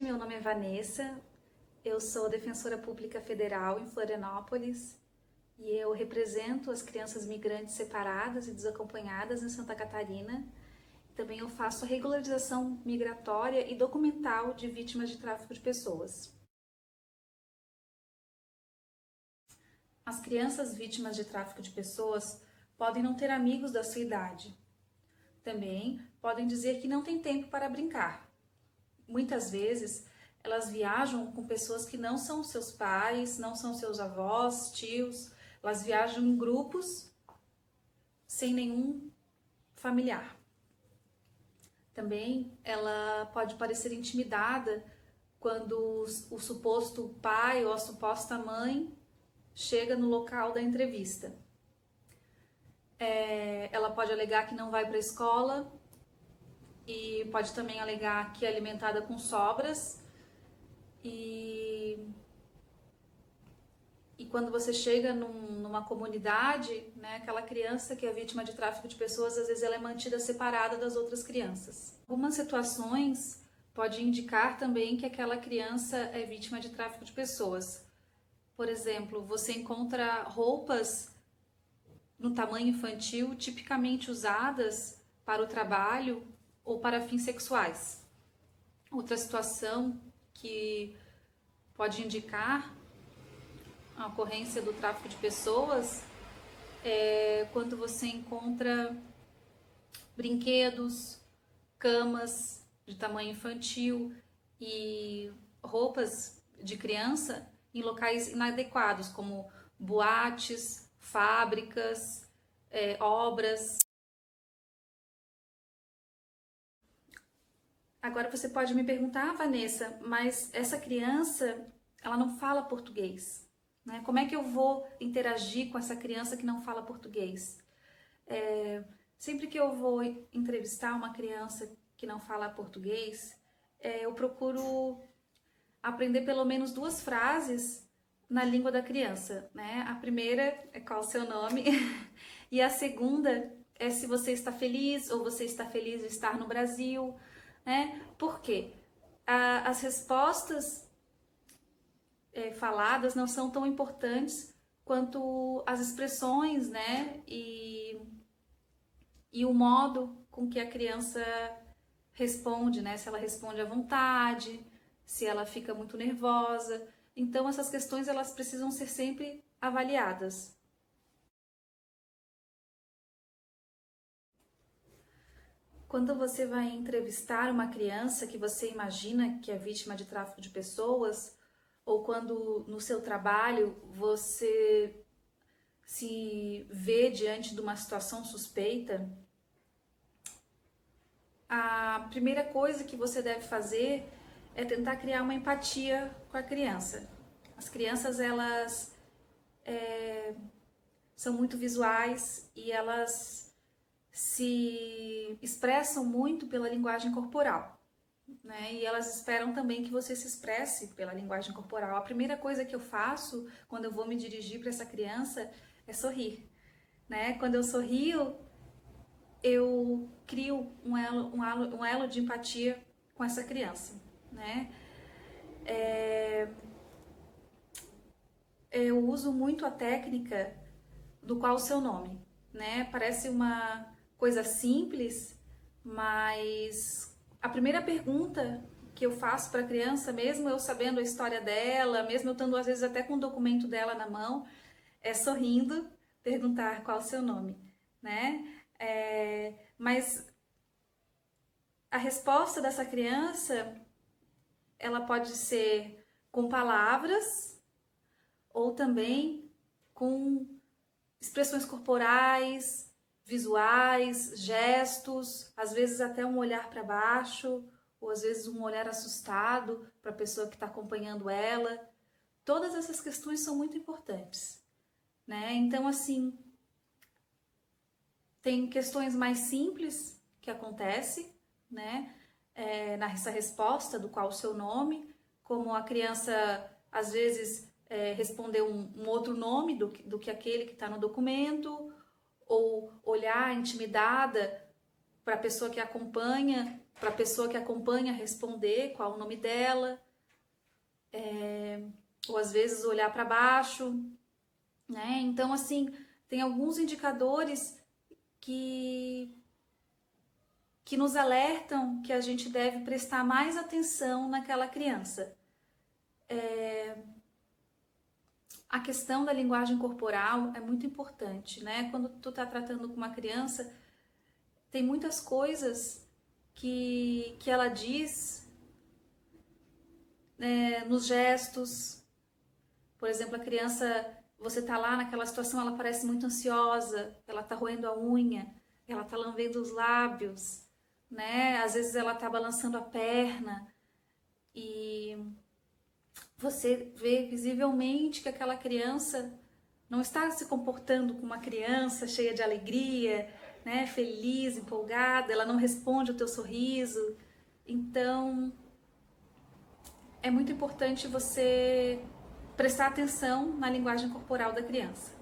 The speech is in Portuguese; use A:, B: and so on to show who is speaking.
A: Meu nome é Vanessa, eu sou defensora pública federal em Florianópolis e eu represento as crianças migrantes separadas e desacompanhadas em Santa Catarina. Também eu faço a regularização migratória e documental de vítimas de tráfico de pessoas. As crianças vítimas de tráfico de pessoas podem não ter amigos da sua idade. Também podem dizer que não tem tempo para brincar. Muitas vezes, elas viajam com pessoas que não são seus pais, não são seus avós, tios. Elas viajam em grupos sem nenhum familiar. Também ela pode parecer intimidada quando o suposto pai ou a suposta mãe chega no local da entrevista. Ela pode alegar que não vai para a escola e pode também alegar que é alimentada com sobras. E quando você chega numa comunidade, né, aquela criança que é vítima de tráfico de pessoas, às vezes ela é mantida separada das outras crianças. Algumas situações podem indicar também que aquela criança é vítima de tráfico de pessoas. Por exemplo, você encontra roupas no tamanho infantil tipicamente usadas para o trabalho ou para fins sexuais. Outra situação que pode indicar a ocorrência do tráfico de pessoas é quando você encontra brinquedos, camas de tamanho infantil e roupas de criança em locais inadequados, como boates, fábricas, obras. Agora você pode me perguntar, Vanessa, mas essa criança, ela não fala português, né? Como é que eu vou interagir com essa criança que não fala português? Sempre que eu vou entrevistar uma criança que não fala português, eu procuro aprender pelo menos 2 frases na língua da criança, né? A primeira é qual o seu nome e a segunda é se você está feliz ou você está feliz de estar no Brasil, né? Por quê? As respostas faladas não são tão importantes quanto as expressões, né? E o modo com que a criança responde, né? Se ela responde à vontade, se ela fica muito nervosa. Então, essas questões elas precisam ser sempre avaliadas. Quando você vai entrevistar uma criança que você imagina que é vítima de tráfico de pessoas, ou quando no seu trabalho você se vê diante de uma situação suspeita, a primeira coisa que você deve fazer é tentar criar uma empatia com a criança. As crianças, elas são muito visuais e elas se expressam muito pela linguagem corporal, né? E elas esperam também que você se expresse pela linguagem corporal. A primeira coisa que eu faço quando eu vou me dirigir para essa criança é sorrir, né? Quando eu sorrio, eu crio um elo de empatia com essa criança, né? Eu uso muito a técnica do qual o seu nome, né? Parece uma coisa simples, mas a primeira pergunta que eu faço para a criança, mesmo eu sabendo a história dela, mesmo eu estando às vezes até com o documento dela na mão, é sorrindo perguntar qual o seu nome, né? Mas a resposta dessa criança, ela pode ser com palavras ou também com expressões corporais, visuais, gestos, às vezes até um olhar para baixo, ou às vezes um olhar assustado para a pessoa que está acompanhando ela. Todas essas questões são muito importantes, né? Então, assim, tem questões mais simples que acontecem, né? Nessa resposta do qual o seu nome, como a criança às vezes responder um outro nome do que aquele que está no documento, ou olhar intimidada para a pessoa que acompanha para a pessoa que acompanha responder qual o nome dela, ou às vezes olhar para baixo, né? Então, assim, tem alguns indicadores que nos alertam que a gente deve prestar mais atenção naquela criança. A questão da linguagem corporal é muito importante, né? Quando tu tá tratando com uma criança, tem muitas coisas que ela diz nos gestos. Por exemplo, a criança, você tá lá naquela situação, ela parece muito ansiosa, ela tá roendo a unha, ela tá lambendo os lábios, né? Às vezes ela tá balançando a perna e você vê visivelmente que aquela criança não está se comportando como uma criança cheia de alegria, né? Feliz, empolgada, ela não responde ao teu sorriso. Então, é muito importante você prestar atenção na linguagem corporal da criança.